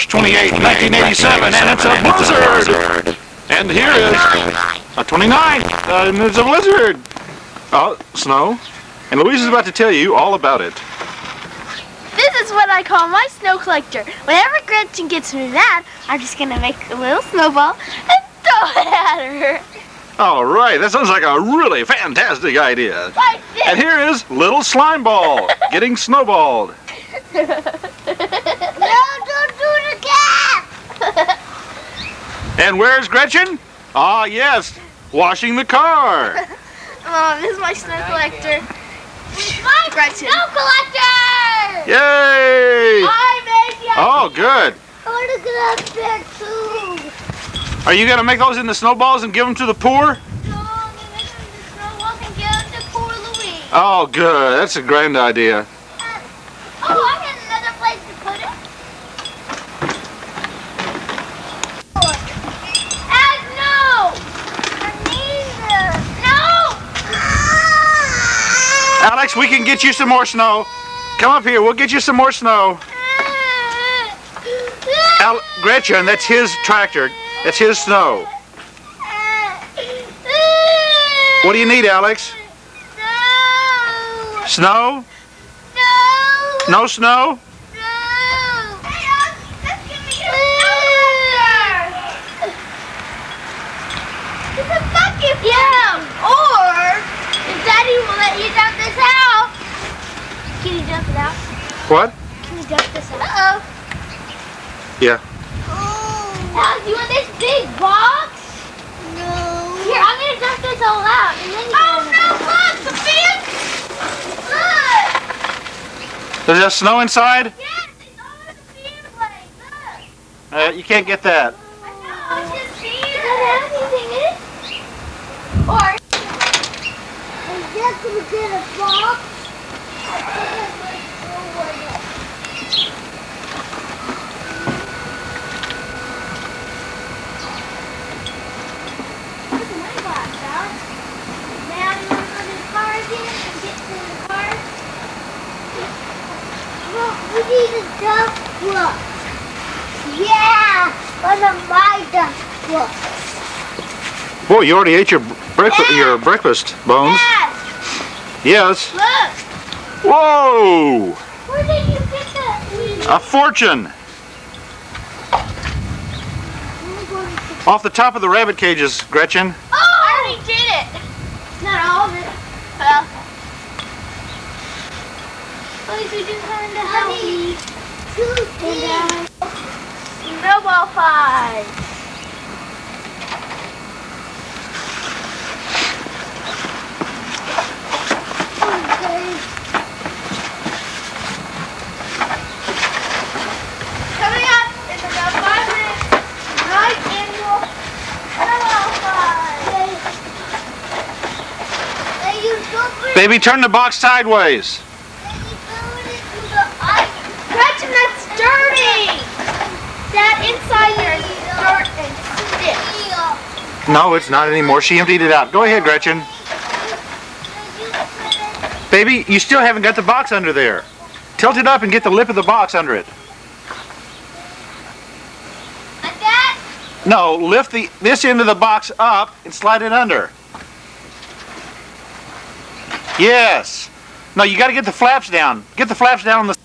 28, 1987, and it's a blizzard. And here is a 29, and it's a blizzard. Oh, snow. And Louise is about to tell you all about it. This is what I call my snow collector. Whenever Gretchen gets me mad, I'm just gonna make a little snowball and throw it at her. All right, that sounds like a really fantastic idea. Like this. And here is Little Slime Ball getting snowballed. No, don't do it again! And where's Gretchen? Ah, yes, washing the car. This is my snow collector. My Gretchen. Snow collector! Yay! I made you. Oh, good. I want to get up there too. Are you going to make those into snowballs and give them to the poor? No, I'm going to make them into snowballs and give them to poor Louise. Oh, good. That's a grand idea. Oh, I had another place to put it. No! No! Alex, we can get you some more snow. Come up here. We'll get you some more snow. Gretchen, that's his tractor. That's his snow. What do you need, Alex? No! Snow? No! No snow? No! Hey, let's give me your snow. It's a bucket. Yeah, or if Daddy will let you dump this out. Can you dump it out? What? Can you dump this out? Uh-oh. Yeah. Alex, you want this big box? No. Here, I'm going to dump this all out. And then no, look, the fan. Look. Does that snow inside? Yes, it's all in the fan blade. Look. You can't get that. I know, it's just here. Does it have anything in it? Or, I'm just going to get a box. We need a duck truck. Yeah, one of my duck trucks. Boy, you already ate your breakfast, Bones. Dad, Yes. look. Whoa! Where did you get that? A fortune! Off the top of the rabbit cages, Gretchen. Oh, I already did it. Not all of it. Well, at least we just learned to help me. Snowball fight. Coming up in about 5 minutes, night annual snowball fight. Baby, turn the box sideways. Gretchen, that's dirty! That inside there is dirt and stiff. No, it's not anymore. She emptied it out. Go ahead, Gretchen. Baby, you still haven't got the box under there. Tilt it up and get the lip of the box under it. Like that? No, lift this end of the box up and slide it under. Yes. No, you got to get the flaps down. Get the flaps down on the